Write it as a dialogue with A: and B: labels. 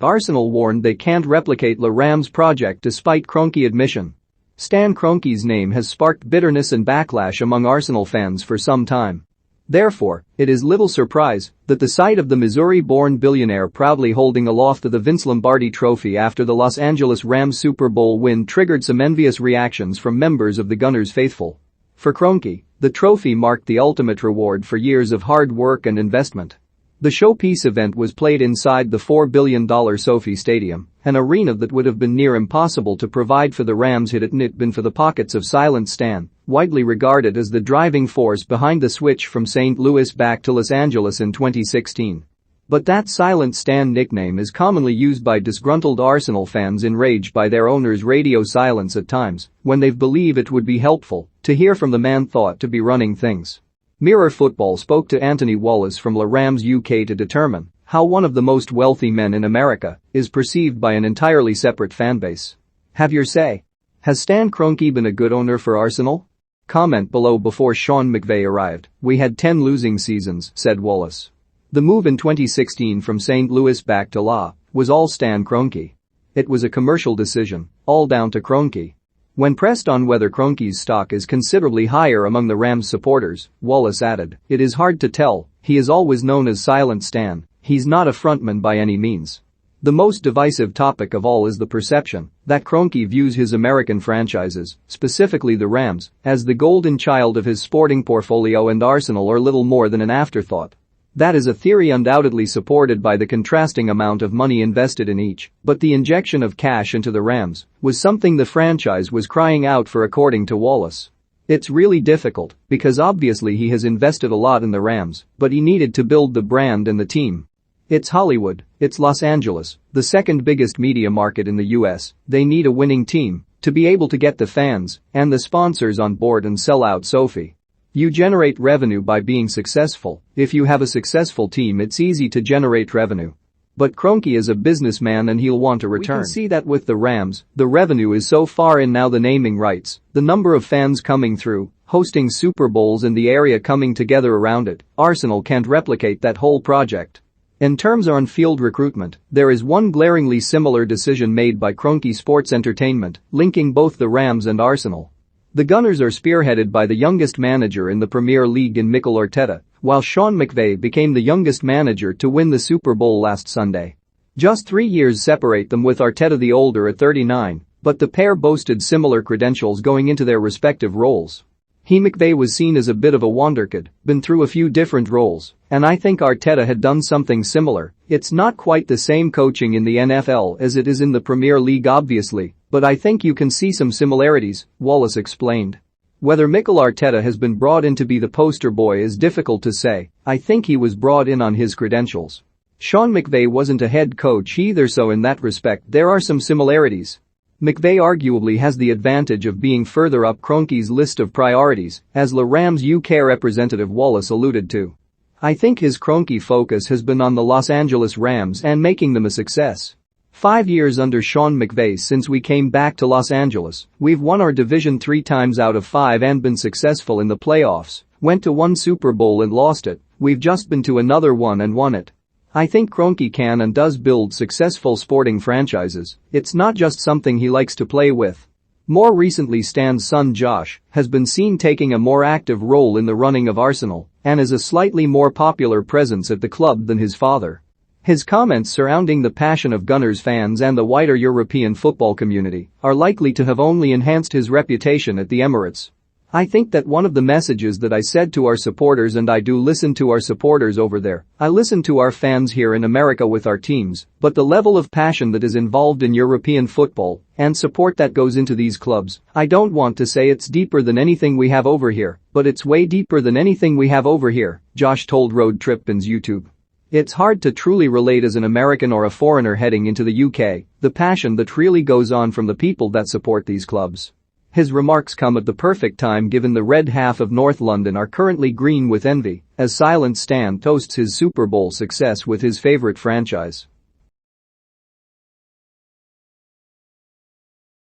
A: Arsenal warned they can't replicate Le Rams' project despite Kroenke admission. Stan Kroenke's name has sparked bitterness and backlash among Arsenal fans for some time. Therefore, it is little surprise that the sight of the Missouri-born billionaire proudly holding aloft the Vince Lombardi trophy after the Los Angeles Rams Super Bowl win triggered some envious reactions from members of the Gunners faithful. For Kroenke, the trophy marked the ultimate reward for years of hard work and investment. The showpiece event was played inside the $4 billion SoFi Stadium, an arena that would have been near impossible to provide for the Rams had it not been for the pockets of Silent Stan, widely regarded as the driving force behind the switch from St. Louis back to Los Angeles in 2016. But that Silent Stan nickname is commonly used by disgruntled Arsenal fans enraged by their owner's radio silence at times when they believe it would be helpful to hear from the man thought to be running things. Mirror Football spoke to Anthony Wallace from Le Rams UK to determine how one of the most wealthy men in America is perceived by an entirely separate fanbase. Have your say. Has Stan Kroenke been a good owner for Arsenal? Comment below. Before Sean McVay arrived, we had 10 losing seasons, said Wallace. The move in 2016 from St. Louis back to La was all Stan Kroenke. It was a commercial decision, all down to Kroenke. When pressed on whether Kroenke's stock is considerably higher among the Rams supporters, Wallace added, "It is hard to tell, he is always known as Silent Stan, he's not a frontman by any means." The most divisive topic of all is the perception that Kroenke views his American franchises, specifically the Rams, as the golden child of his sporting portfolio and Arsenal are little more than an afterthought. That is a theory undoubtedly supported by the contrasting amount of money invested in each, but the injection of cash into the Rams was something the franchise was crying out for according to Wallace. It's really difficult because obviously he has invested a lot in the Rams, but he needed to build the brand and the team. It's Hollywood, it's Los Angeles, the second biggest media market in the US, they need a winning team to be able to get the fans and the sponsors on board and sell out SoFi. You generate revenue by being successful. If you have a successful team, it's easy to generate revenue. But Kroenke is a businessman and he'll want a return. We can see that with the Rams, the revenue is so far in now, the naming rights, the number of fans coming through, hosting Super Bowls and the area coming together around it. Arsenal can't replicate that whole project. In terms of on-field recruitment, there is one glaringly similar decision made by Kroenke Sports Entertainment, linking both the Rams and Arsenal. The Gunners are spearheaded by the youngest manager in the Premier League in Mikel Arteta, while Sean McVay became the youngest manager to win the Super Bowl last Sunday. Just 3 years separate them, with Arteta the older at 39, but the pair boasted similar credentials going into their respective roles. McVay was seen as a bit of a wonderkid, been through a few different roles, and I think Arteta had done something similar. It's not quite the same coaching in the NFL as it is in the Premier League obviously, but I think you can see some similarities, Wallace explained. Whether Mikel Arteta has been brought in to be the poster boy is difficult to say. I think he was brought in on his credentials. Sean McVay wasn't a head coach either, so in that respect there are some similarities. McVay arguably has the advantage of being further up Kroenke's list of priorities, as Le Rams UK representative Wallace alluded to. I think his Kroenke focus has been on the Los Angeles Rams and making them a success. 5 years under Sean McVay since we came back to Los Angeles, we've won our division 3 times out of 5 and been successful in the playoffs, went to one Super Bowl and lost it, we've just been to another one and won it. I think Kroenke can and does build successful sporting franchises, it's not just something he likes to play with. More recently, Stan's son Josh has been seen taking a more active role in the running of Arsenal and is a slightly more popular presence at the club than his father. His comments surrounding the passion of Gunners fans and the wider European football community are likely to have only enhanced his reputation at the Emirates. I think that one of the messages that I said to our supporters, and I do listen to our supporters over there, I listen to our fans here in America with our teams, but the level of passion that is involved in European football and support that goes into these clubs, I don't want to say it's deeper than anything we have over here, but it's way deeper than anything we have over here, Josh told Road Trippin's YouTube. It's hard to truly relate as an American or a foreigner heading into the UK, the passion that really goes on from the people that support these clubs. His remarks come at the perfect time given the red half of North London are currently green with envy as Silent Stan toasts his Super Bowl success with his favorite franchise.